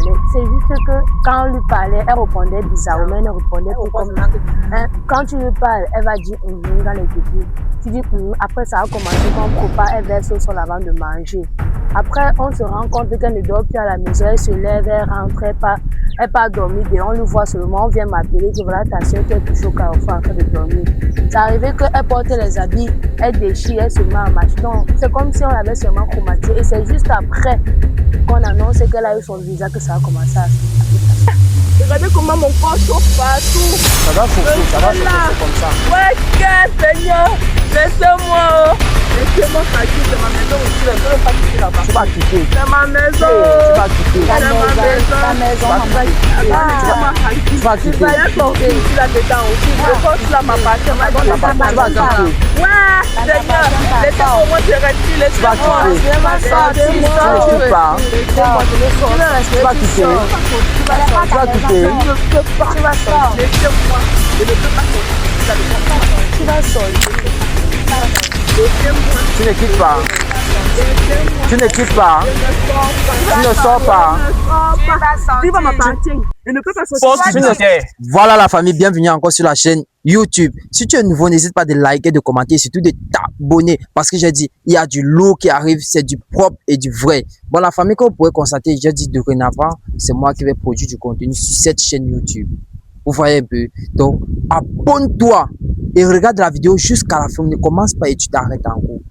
parlait. C'est juste que quand on lui parlait, elle répondait bizarrement, elle répondait plus comme... Hein, quand tu lui parles, elle va dire dans les débuts. Tu dis après ça a commencé quand on prépare, elle verse au sol avant de manger. Après, on se rend compte qu'elle ne dort plus à la maison, elle se lève, elle rentre, elle part dormir, et on lui voit seulement, on vient m'appeler que voilà ta soeur qui est toujours au carrefour en train de dormir. C'est arrivé qu'elle porte les habits, elle déchire, elle se met en marche. Donc, c'est comme si on l'avait seulement chromatisé. Et c'est juste après qu'on annonce qu'elle a eu son visa que ça a commencé à se passer. Regardez comment mon corps chauffe partout. Ça va chauffer comme ça. Ouais, Seigneur, laissez-moi. Laissez-moi partir de ma maison aussi. Je ne veux pas quitter là-bas. Tu vas quitter. C'est ma maison. Tu vas quitter. C'est ma maison. Ta maison. Tu vas quitter. Tu vas sortir ici là-dedans aussi. Je pense que là m'appartient. Tu vas quitter. Ouais, Seigneur, laissez-moi au moins te retirer. Laissez-moi. Tu ne quittes pas. Tu vas quitter. Tu vas quitter. Je ne peux pas. Tu vas sortir. Laissez-moi. Je ne peux pas sortir. Tu vas sortir. Tu ne quittes pas. Tu ne quittes pas. Tu ne sors pas. Tu vas m'appartenir. Je ne peux pas sortir. Voilà la famille, bienvenue encore sur la chaîne YouTube. Si tu es nouveau, n'hésite pas de liker, de commenter, surtout de t'abonner. Parce que j'ai dit, il y a du lourd qui arrive, c'est du propre et du vrai. Bon, la famille, comme vous pouvez constater, j'ai dit dorénavant, c'est moi qui vais produire du contenu sur cette chaîne YouTube. Vous voyez un peu. Donc, abonne-toi et regarde la vidéo jusqu'à la fin. Ne commence pas et tu t'arrêtes en cours.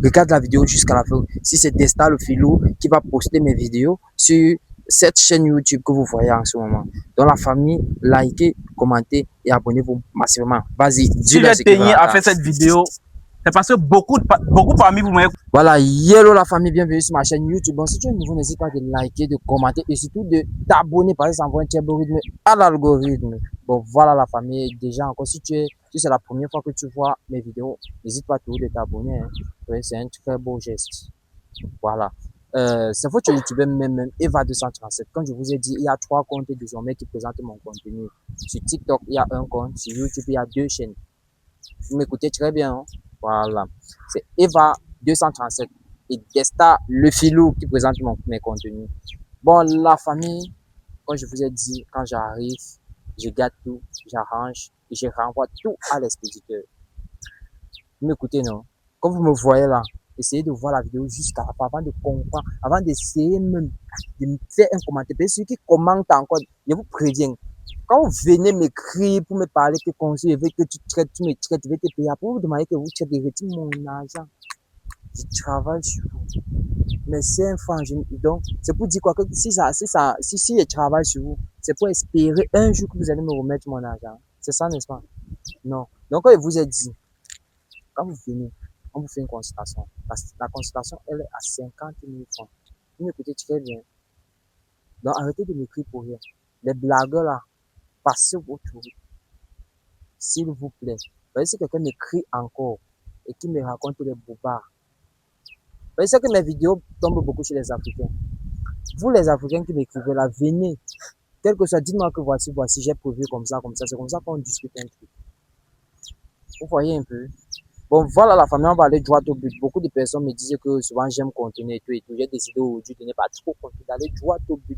Regarde la vidéo jusqu'à la fin. Si c'est Destar le filou qui va poster mes vidéos sur cette chaîne YouTube que vous voyez en ce moment. Donc la famille, likez, commentez et abonnez-vous massivement. Vas-y, si j'ai tenu à faire cette vidéo, c'est parce que beaucoup parmi vous m'ont... Voilà, hello la famille, bienvenue sur ma chaîne YouTube. Bon, si tu es nouveau, n'hésite pas de liker, de commenter et surtout de t'abonner, parce que ça envoie un petit algorithme à l'algorithme. Bon, voilà la famille. Déjà encore, si c'est la première fois que tu vois mes vidéos, n'hésite pas toujours de t'abonner. Hein. Oui, c'est un très beau geste. Voilà. C'est votre YouTuber même Eva 237. Comme je vous ai dit, il y a 3 comptes désormais qui présentent mon contenu. Sur TikTok, il y a un compte. Sur YouTube, il y a 2 chaînes. Vous m'écoutez très bien. Hein? Voilà. C'est Eva 237 et Destar le filou qui présente mes contenus. Bon, la famille, comme je vous ai dit, quand j'arrive, je garde tout, j'arrange et je renvoie tout à l'expéditeur. Vous m'écoutez, non? Comme vous me voyez là, essayez de voir la vidéo jusqu'à la fin avant de comprendre, avant d'essayer même de me faire un commentaire. Parce que ceux qui commentent encore, je vous préviens, quand vous venez m'écrire pour me parler que conseil, je veux que tu me traites, je vais te payer. Après, vous demandez que vous traitez, je retire mon argent. Je travaille sur vous. Mais c'est un franc. Donc, c'est pour dire quoi que si je travaille sur vous, c'est pour espérer un jour que vous allez me remettre mon argent. C'est ça, n'est-ce pas? Non. Donc, quand je vous ai dit, quand vous venez, on vous fait une consultation. La consultation, elle est à 50 000 francs. Vous m'écoutez très bien. Donc, arrêtez de m'écrire pour rien. Les blagueurs là, passez votre tour. S'il vous plaît. Voyez, si quelqu'un m'écrit encore et qui me raconte les bobards. Voyez, c'est que mes vidéos tombent beaucoup chez les Africains. Vous, les Africains qui m'écrivez là, venez. Quel que soit, dites-moi que voici, j'ai prévu comme ça. C'est comme ça qu'on discute un truc. Vous voyez un peu. Bon, voilà la famille, on va aller droit au but. Beaucoup de personnes me disent que souvent j'aime continuer et tout et tout. J'ai décidé aujourd'hui de ne pas trop continuer, d'aller droit au but,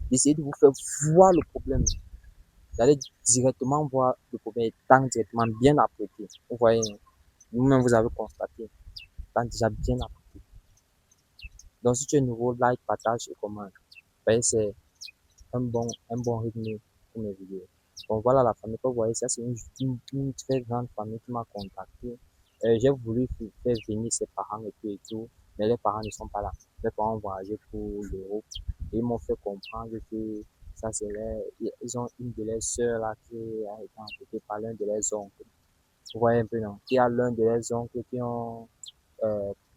d'essayer de vous faire voir le problème. D'aller directement voir le problème étant directement bien appliqué. Vous voyez, vous-même vous avez constaté, étant déjà bien appliqué. Donc si tu es nouveau, like, partage et commente. C'est un bon rythme pour mes vidéos. Bon voilà la famille, comme vous voyez, ça c'est une très grande famille qui m'a contacté. J'ai voulu faire venir ses parents et tout, mais les parents ne sont pas là. Les parents ont voyagé pour l'Europe et ils m'ont fait comprendre que ça c'est ils ont une de leurs sœurs là qui a été empêchée par l'un de leurs oncles. Vous voyez un peu, non? Il y a l'un de leurs oncles qui ont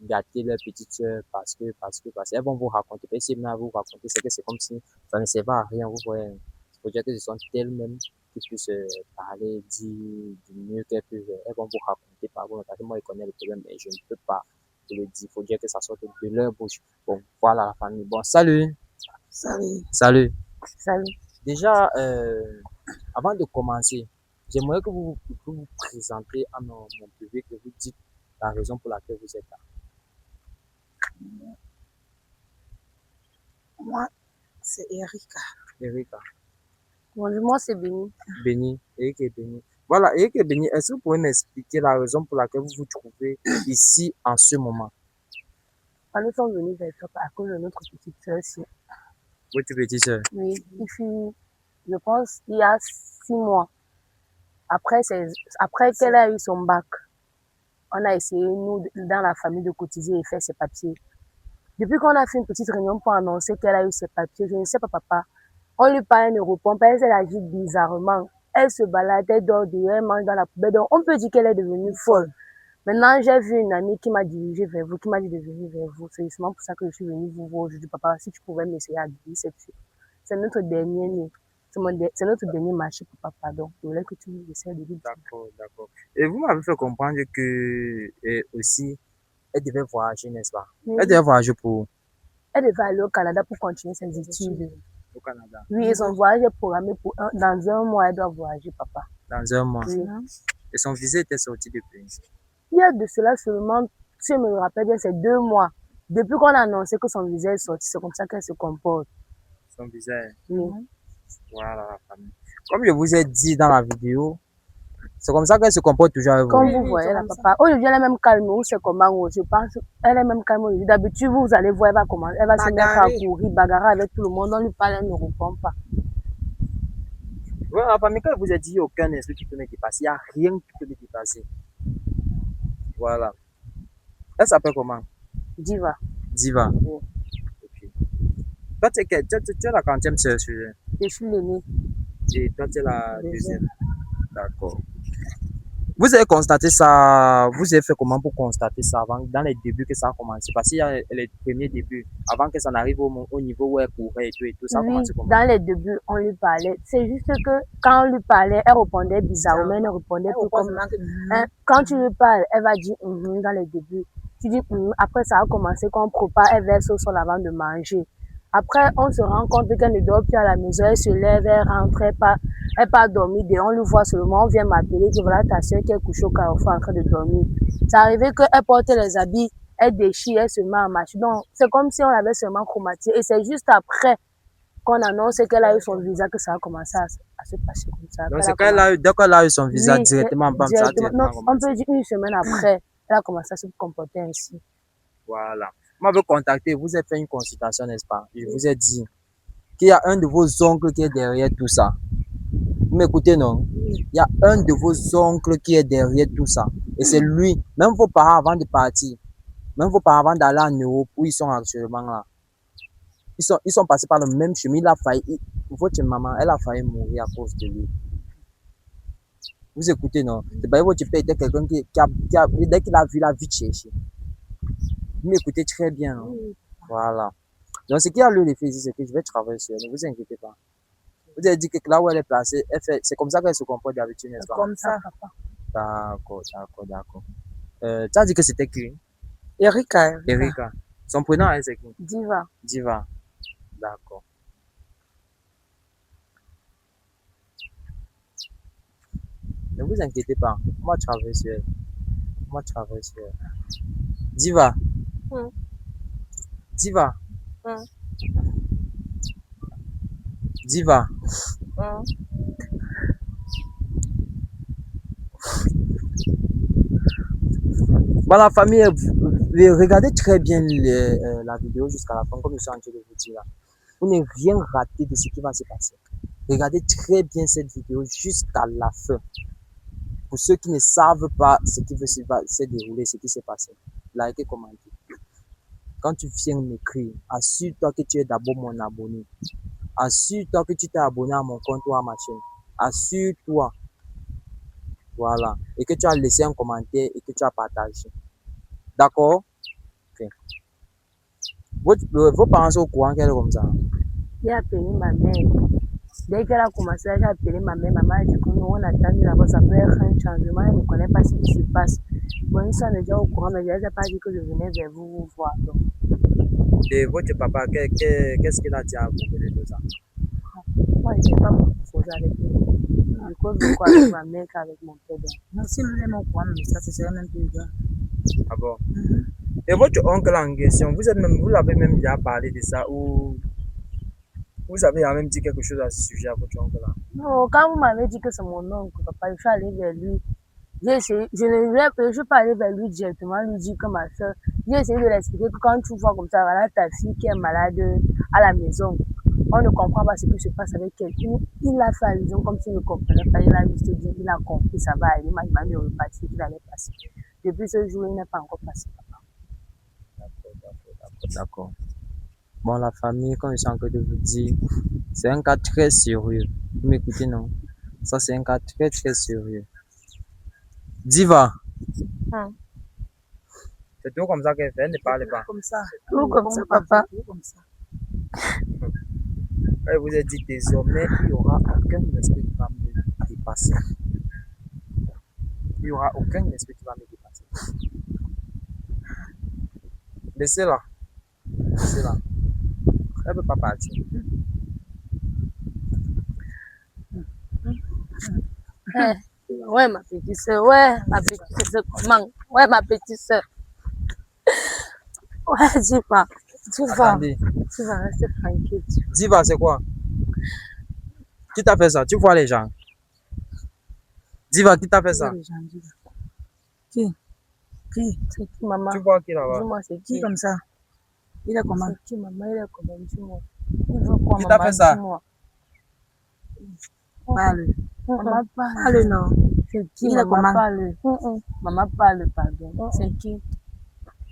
gâté leur petite sœur parce que elles vont vous raconter. Et si elles vont vous raconter, c'est que c'est comme si ça ne servait à rien. Vous voyez, il faut dire que ce sont elles-mêmes qui puissent parler, dire du mieux qu'elles peuvent. Elles vont vous raconter par vous. Moi, je connais le problème, mais je ne peux pas le dire. Il faut dire que ça sorte de leur bouche. Bon, voilà la famille. Bon, salut. Salut. Salut. Salut. Déjà, avant de commencer, j'aimerais que vous présentez à mon public, que vous dites la raison pour laquelle vous êtes là. Moi, c'est Erika. Erika. Bonjour, moi c'est Béni. Béni. Erika et Béni. Voilà, Erika et Béni, est-ce que vous pouvez m'expliquer la raison pour laquelle vous vous trouvez ici en ce moment? Nous sommes venus vers toi à cause de notre petite soeur. Votre petite soeur? Oui, il fut, je pense, il y a 6 mois. Après qu'elle a eu son bac, on a essayé, nous, dans la famille, de cotiser et faire ses papiers. Depuis qu'on a fait une petite réunion pour annoncer qu'elle a eu ses papiers, je ne sais pas, papa, on lui parle, elle ne répond pas, elle agit bizarrement. Elle se balade, elle dort dehors, elle mange dans la poubelle. Donc, on peut dire qu'elle est devenue folle. Maintenant, j'ai vu une amie qui m'a dirigé vers vous, qui m'a dit de venir vers vous. C'est justement pour ça que je suis venue vous voir aujourd'hui. Papa, si tu pouvais m'essayer à guérir cette fille. C'est notre dernier né. C'est notre dernier marché pour papa. Donc, je voulais que tu nous essayes de lui. D'accord, d'accord. Et vous m'avez fait comprendre que aussi, elle devait voyager, n'est-ce pas? Oui. Elle devait voyager pour... Elle devait aller au Canada pour continuer ses études. Au Canada. Oui, son voyage est programmé pour dans un mois, elle doit voyager, papa. Dans un mois. Oui. Et son visa était sorti depuis. Il y a de cela seulement, si je me rappelle bien, c'est 2 mois. Depuis qu'on a annoncé que son visa est sorti, c'est comme ça qu'elle se comporte. Son visa est... Oui. Voilà la famille. Comme je vous ai dit dans la vidéo, c'est comme ça qu'elle se comporte toujours avec vous. Comme vous voyez, la papa. Aujourd'hui, elle est même calme. Ou c'est comment, je pense. Elle est même calme aujourd'hui. D'habitude, vous allez voir, elle va se mettre à courir, bagarrer avec tout le monde. On lui parle, elle ne répond pas. Ouais, la famille, quand je vous ai dit, il n'y a aucun esprit qui peut me dépasser. Il n'y a rien qui peut me dépasser. Voilà. Elle s'appelle comment? Diva. Diva. Oui. Ok. Toi, tu es la 40e sœur sur... Je suis l'aînée. Et toi, tu es la deuxième. D'accord. Vous avez constaté ça, vous avez fait comment pour constater ça avant, dans les débuts que ça a commencé? Parce qu'il y a les premiers débuts, avant que ça n'arrive au niveau où elle courait et tout, ça a commencé comment? Dans les débuts, on lui parlait. C'est juste que quand on lui parlait, elle répondait bizarrement, elle ne répondait plus comme... Quand tu lui parles, elle va dire dans les débuts. Tu dis après ça a commencé, qu'on prépare, elle verse au sol avant de manger. Après, on se rend compte qu'elle ne dort plus à la maison, elle se lève, elle rentre, elle part dormir, on lui voit seulement, on vient m'appeler, que voilà ta soeur qui est couchée au carrefour en train de dormir. C'est arrivé qu'elle porte les habits, elle déchire, elle se met à marcher. Donc, c'est comme si on avait seulement chromatisé. Et c'est juste après qu'on annonce qu'elle a eu son visa que ça a commencé à se passer comme ça. Donc, c'est dès qu'elle a eu son visa, directement, bam, ça a directement. Non, on peut dire 1 semaine après, elle a commencé à se comporter ainsi. Voilà. Moi, je veux contacter, vous avez fait une consultation, n'est-ce pas? Je vous ai dit qu'il y a un de vos oncles qui est derrière tout ça. Vous m'écoutez, non? Il y a un de vos oncles qui est derrière tout ça. Et c'est lui, même vos parents avant de partir, même vos parents avant d'aller en Europe, où ils sont actuellement là. Ils sont passés par le même chemin. Il a failli, votre maman, elle a failli mourir à cause de lui. Vous écoutez, non? C'est pas votre père était quelqu'un qui dès qu'il a vu, il a vite cherché. Vous m'écoutez très bien, non? Voilà. Donc, ce qui a lieu de faire ici, c'est que je vais travailler sur elle. Ne vous inquiétez pas. Vous avez dit que là où elle est placée, c'est comme ça qu'elle se comporte d'habitude, n'est-ce pas? Comme ça, papa. D'accord, d'accord, d'accord. Tu as dit que c'était qui? Erika. Erika. Son prénom, elle, c'est qui? Diva. Diva. D'accord. Ne vous inquiétez pas. On va travailler sur elle. On va travailler sur elle. Diva. Diva. Diva. Bon, la famille, regardez très bien la vidéo jusqu'à la fin, comme je suis en train de vous dire là. Vous n'avez rien raté de ce qui va se passer. Regardez très bien cette vidéo jusqu'à la fin. Pour ceux qui ne savent pas ce qui va se dérouler, ce qui s'est passé, likez, commentez. Quand tu viens m'écrire, assure-toi que tu es d'abord mon abonné. Assure-toi que tu t'es abonné à mon compte ou à ma chaîne. Assure-toi. Voilà. Et que tu as laissé un commentaire et que tu as partagé. D'accord? Okay. Vos parents sont au courant qu'elle est comme ça? J'ai appelé ma mère. Dès qu'elle a commencé, j'ai appelé ma mère. Maman a dit que nous, on attend là-bas, ça peut être un changement. Elle ne connaît pas ce qui se passe. Bon, ils sont déjà au courant, mais elle n'a pas dit que je venais vers vous voir. Donc. Et votre papa, qu'est-ce qu'il a dit à vous de tout ça? Moi, je n'ai pas posé avec lui. Je cause beaucoup avec ma mère qu'avec mon père. Non, si nous l'aimons au courant, mais ça, c'est même plus grave. Ah bon? Et votre oncle en question, vous l'avez même déjà parlé de ça ou Vous avez quand même dit quelque chose à ce sujet à votre oncle là. Non, quand vous m'avez dit que c'est mon oncle, papa, je suis allée vers lui. J'ai essayé, je suis pas allée vers lui directement, lui dire que ma soeur, j'ai essayé de l'expliquer que quand tu vois comme ça, voilà ta fille qui est malade à la maison, on ne comprend pas ce qui se passe avec elle. Il a fait allusion comme s'il ne comprenait pas, il a juste dit, il a compris, ça va aller, il m'a mis au reparti qu'il allait passer. Depuis ce jour, il n'est pas encore passé, papa. D'accord. Bon, la famille, comme je suis en train de vous dire, c'est un cas très sérieux. Vous m'écoutez, non? Ça, c'est un cas très, très sérieux. Diva. C'est tout comme ça qu'elle fait, elle ne parle pas. Comme ça. Tout comme ça, papa. Tout comme ça. Elle vous a dit désormais, il n'y aura aucun esprit qui va me dépasser. Il n'y aura aucun esprit qui va me dépasser. Laissez-la. Laissez-la. Elle ne peut pas partir. Ouais, ma petite soeur, ouais, ma petite soeur, c'est comment? Ouais, ma petite soeur. Ouais, Diva, Attendez. tu vas rester tranquille. Diva, c'est quoi? Qui t'a fait ça? Tu vois les gens? Diva, qui t'a fait ça? Qui? Qui? C'est qui, maman? Tu vois qui là-bas? Dis-moi, c'est Qui qui? comme ça? Il est comment? C'est qui, maman? Il est comment? Dis-moi. Il veut quoi, Qui t'a maman? fait ça? Dis-moi. Parle. Maman, parle. Parle, non. C'est qui, Il est maman? comment? Parle. Maman, parle, pardon. C'est qui?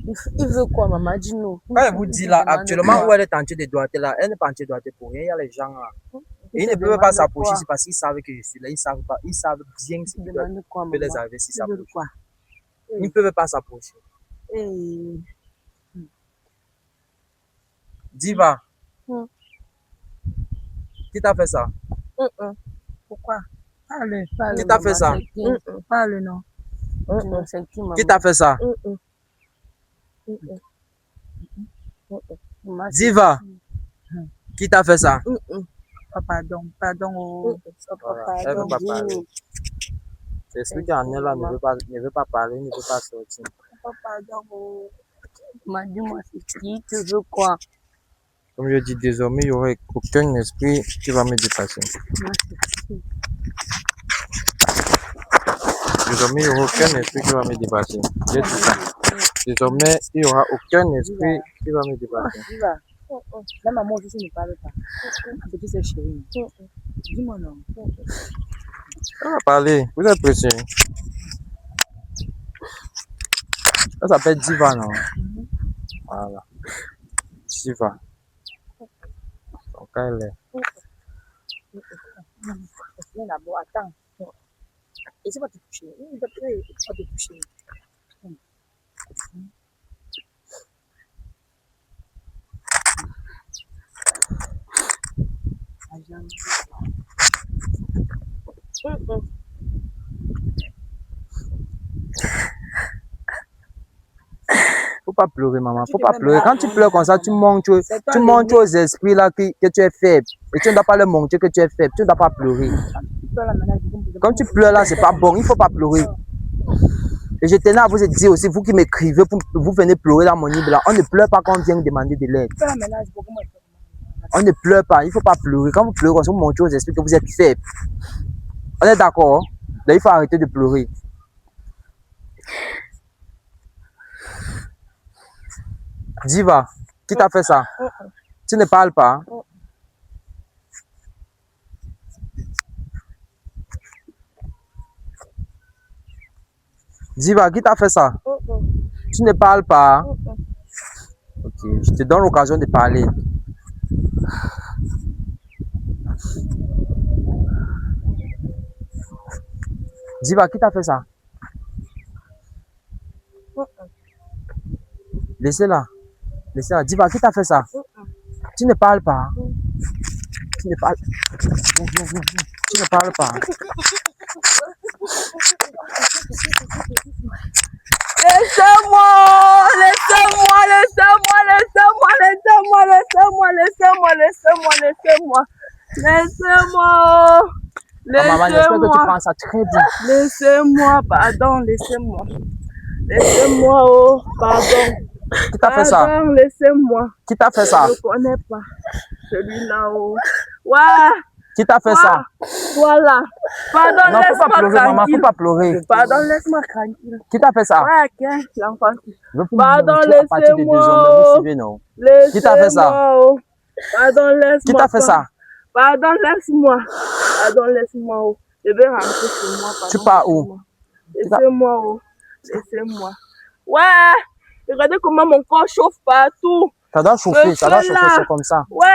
Il veut quoi, maman? Dis-nous. Quand elle vous dit là, actuellement où elle est en train de doigter là, elle n'est pas en train de doigter pour rien. Il y a les gens là. Et ils ne peuvent pas s'approcher, c'est parce qu'ils savent que je suis là. Ils savent pas, ils savent bien ce qui peut les arriver si ça bouge. Quoi? Ils ne peuvent pas s'approcher. Diva. Qui t'a fait ça? Pourquoi? Parle. Qui t'a fait ça? Parle, non. C'est qui, maman? Qui t'a fait ça? Diva. Qui t'a fait ça? Pardon. Pardon. Voilà, elle ne veut pas parler. C'est celui qui en est là ne veut pas parler, ne veut pas sortir. Pardon. Maman, dis-moi, c'est qui? Tu veux quoi? Comme je dis, désormais, il n'y aurait aucun esprit qui va me dépasser. Désormais, il n'y aura aucun esprit qui va me dépasser. J'ai dit ça. Désormais, il n'y aura aucun esprit qui va me dépasser. Diva. La maman aussi ne parle pas. Petit, c'est chérie. Dis-moi non. Elle va parler. Vous êtes pressé. Ça s'appelle Diva, non? Voilà. Diva. Donc, elle est. Viens d'abord, attends. Essaye pas de te toucher. Il va pas te toucher. Faut pas pleurer, maman. Faut pas pleurer. Quand tu pleures comme ça, tu montres aux esprits là que tu es faible. Et tu ne dois pas leur montrer que tu es faible. Tu ne dois pas pleurer. Quand tu pleures là, c'est pas bon. Il faut pas pleurer. Et je tenais à vous dire aussi, vous qui m'écrivez, vous venez pleurer dans mon livre là. On ne pleure pas quand on vient demander de l'aide. On ne pleure pas. Il faut pas pleurer. Quand vous pleurez, vous montrez aux esprits que vous êtes faible. On est d'accord? Là, il faut arrêter de pleurer. Diva, qui t'a fait ça? Tu ne parles pas? Diva, qui t'a fait ça? Tu ne parles pas? Ok, je te donne l'occasion de parler. Diva, qui t'a fait ça? Laissez-la. Laissez-la. Diva, qui t'a fait ça? Tu ne parles pas. Tu ne parles. Tu ne parles pas. Laissez-moi, laissez-moi, laissez-moi, laissez-moi, laissez-moi, laissez-moi, laissez-moi, laissez-moi, laissez-moi, laissez-moi, Maman, j'espère que tu prends ça très bien. laissez-moi, pardon, laissez-moi, laissez-moi, oh, pardon. Qui t'a fait ça? Pardon, laissez-moi. Qui t'a fait ça? Je ne connais pas. Celui là-haut. Ouais. Qui t'a fait ça? Voilà. Pardon, Non, faut laisse-moi pas pleurer, maman, tranquille. faut pas pleurer. Pardon, laisse-moi tranquille. Qui t'a fait ça? Ouais, ok, l'enfant. Je veux Pardon, montrer à partir de 2 laissez-moi. hommes, vous suivez, non? Qui t'a fait ça? Laissez-moi. Pardon, laisse-moi. Qui t'a fait ça? Pardon, laisse-moi. Pardon, laisse-moi. Je vais rentrer chez moi. Pardon, Tu pars où? laissez-moi. Oh. Laissez-moi. Ouais. Regardez comment mon corps chauffe partout. Ça doit chauffer, ça doit chauffer, c'est comme ça. Ouais,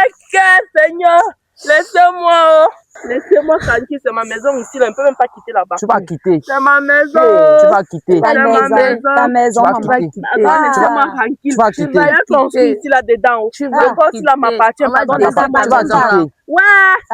Seigneur. Laissez-moi. Oh. Laissez-moi tranquille, c'est ma maison ici, là. On ne peut même pas quitter là-bas. Tu vas quitter. C'est ma maison. Tu vas quitter. Ta maison, Tu vas quitter. Attends, laissez-moi tranquille. Tu vas quitter. J'ai construit ici, là-dedans. Le corps, là, m'appartient. Pardon, laissez-moi Tu vas quitter. Ouais,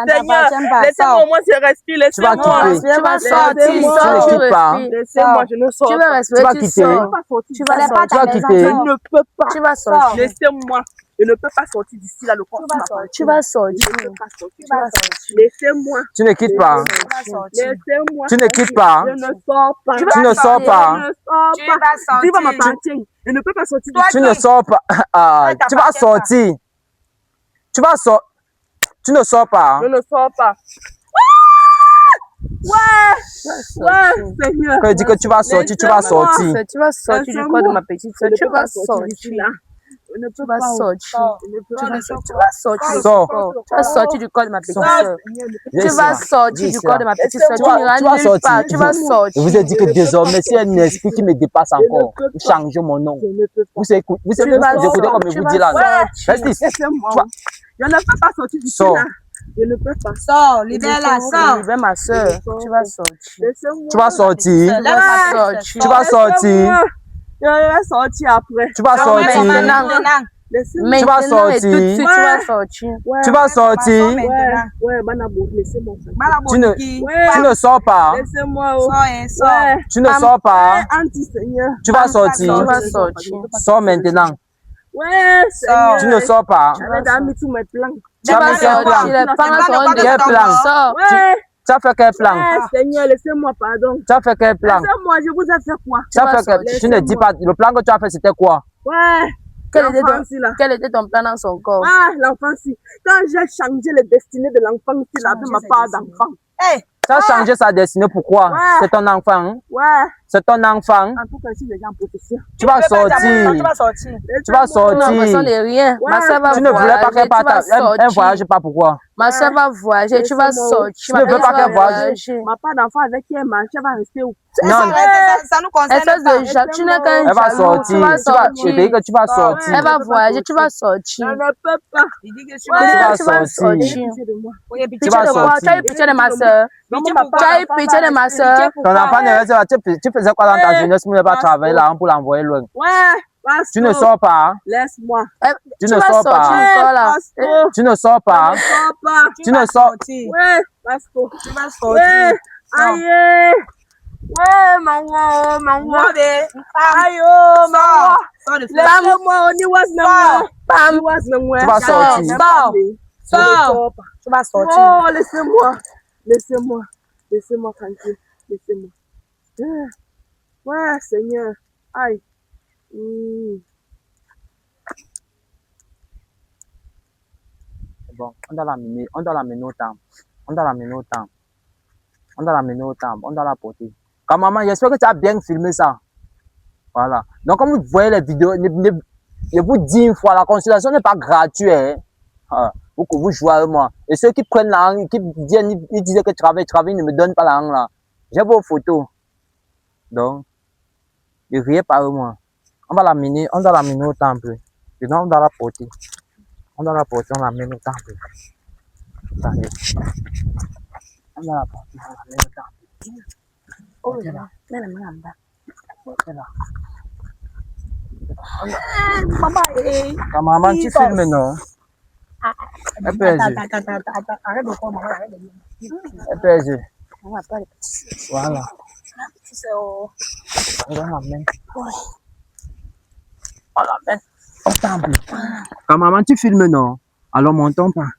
Seigneur. Laissez-moi au moins se respirer. Tu vas Laissez-moi. quitter. Tu vas sortir, Tu ne quittes pas. Laissez-moi, je ne sors Tu pas. vas Tu vas respirer, tu quitter. sors. Tu vas sortir. Tu vas quitter. Je ne peux pas. Tu vas sortir. Laissez-moi. Je ne peux pas sortir d'ici, là, le corps m'appartient. Tu vas sortir. Je ne peux pas sortir. Laissez-moi. Tu ne quittes pas. Laissez-moi. Tu ne quittes pas. Je ne sors pas. Tu ne sors pas. Je ne sors pas. Tu vas m'appartenir. Je ne peux pas sortir d'ici. Tu ne sors pas. Ah, tu vas sortir. Tu vas sortir. Tu ne sors pas. Je ne sors pas. Ouais, Seigneur. Quand il dit que tu vas sortir, tu vas sortir. Tu vas sortir du corps de ma petite soeur. Tu vas sortir. Je ne Tu peux vas pas. sortir. Je ne peux Tu pas. vas sortir. Sors. Tu vas sortir du corps de ma petite soeur. Viens Tu ici, vas là. sortir du corps de ma petite soeur. Tu Tu vas n'iras nulle sortir. part. Tu vas Je sortir. vous ai dit que désormais, s'il y a un esprit qui me dépasse encore, vous changez mon nom. Je ne peux pas. Vous écoutez vas comme sortir. je vous dis là. sortir. Reste ici. Laissez-moi. Tu vas- Je ne peux pas sortir d'ici Sors. là. Je ne peux pas. Sors, libère-la, sors. Libère ma soeur. Tu vas sortir. Laissez-moi. Tu vas sortir. Tu vas sortir. Tu vas sortir. Laissez-moi. Je vais sortir après. Tu vas sortir. Maintenant. Laissez-moi. Tu vas Maintenant et tout de sortir. suite, tu vas sortir. Ouais. Tu vas sortir. Ouais, Manabo, laissez-moi. Tu ne, Ouais. tu ne sors pas. Laissez-moi. Oh. Sors. Ouais. Tu ne sors pas. Anti-Seigneur. Tu vas sortir. Tu vas sortir. Sors maintenant. Ouais, Seigneur. Tu ne sors pas. J'avais mis tous mes plans. Tu as mis quel sortir. plan? Les parents seront Quel plan? Sors. Ouais. Tu as fait quel plan? Ouais, Seigneur, laissez-moi, pardon. Tu as fait quel plan? Laissez-moi, je vous ai fait quoi? Tu as fait quel... Tu ne dis pas. Le plan que tu as fait, c'était quoi? Ouais. Quel était L'enfant ici, là. Quel était ton plan dans son corps? Ah, l'enfant ici. Quand j'ai changé les destinées de l'enfant ici, là, de ma part d'enfant. Tu as changé sa destinée, pourquoi? Ouais. C'est ton enfant. Hein? Ouais. C'est ton enfant. En tout cas, ici, les gens en possession. Tu vas sortir. Tu vas sortir. Tu vas Non, sortir. personne n'est rien. Ouais. Ma soeur va Tu ne voulais pas qu'elle parte. voyager. Elle voyage pas, pourquoi? Ma soeur va voyager. Tu vas Laissez-moi. sortir. Tu ne veux pas qu'elle voyage. Ma part d'enfant avec qui elle marche, elle va rester où? Non. Ça nous concerne Espèce pas. de Jacques, tu n'es qu'un Elle va jaloux. sortir. Tu vas Je te dis que tu vas sortir. sortir. Elle va voyager. Tu vas sortir. Je ne peux pas. Il dit que Ouais. Tu Tu vas vas sortir. sortir. Pitié de moi. Pitié Tu vas de quoi? sortir. Tu as eu pitié de ma soeur. Non, Pitié ma pourquoi? Tu part as eu pitié de ma soeur. Ton enfant ne reste pas. Tu faisais quoi dans ta jeunesse pour ne pas travailler là pour l'envoyer loin? Ouais. Passe. Tu ne sors pas. Laisse-moi. Tu Tu ne vas sors sortir pas. du corps là. Passe. Tu ne sors pas. Ne sors pas. Tu ne sors. Ouais. Passe. Tu vas Ouais. sortir. Aïe. Ouais, maman, maman. Aïe, Sors. maman. Sors de Laisse-moi, on y was no more. Pam. On y was no more. Tu vas sortir. Sors. Tu vas sortir. Oh, laissez-moi. Laissez-moi. Laissez-moi tranquille. Laissez-moi. Ouais, Seigneur. Aïe. Bon, on doit l'amener au temple. On doit l'amener au temple. On doit l'amener au temple. On doit la porter. Comme maman, j'espère que tu as bien filmé ça. Voilà. Donc, comme vous voyez les vidéos, je vous dis une fois, la consultation n'est pas gratuite. Hein. Ah, vous jouez avec moi. Et ceux qui prennent la langue, qui ils disaient que travail, ils ne me donnent pas la langue là. J'ai vos photos. Donc, ne riez pas avec moi. On doit l'amener au temple. Et donc, on doit la porter. On doit la porter, on l'amène au temple. Attendez. On doit la porter, on l'amène au temple. Oh là. là. Là. Maman, Maman, tu filmes, non? Elle pèse. Arrête de quoi, maman, arrête de dire. Elle pèse. On va pas les Voilà. C'est au... On l'amène. On l'amène au temple. Quand maman, tu filmes, non? Alors, montons pas.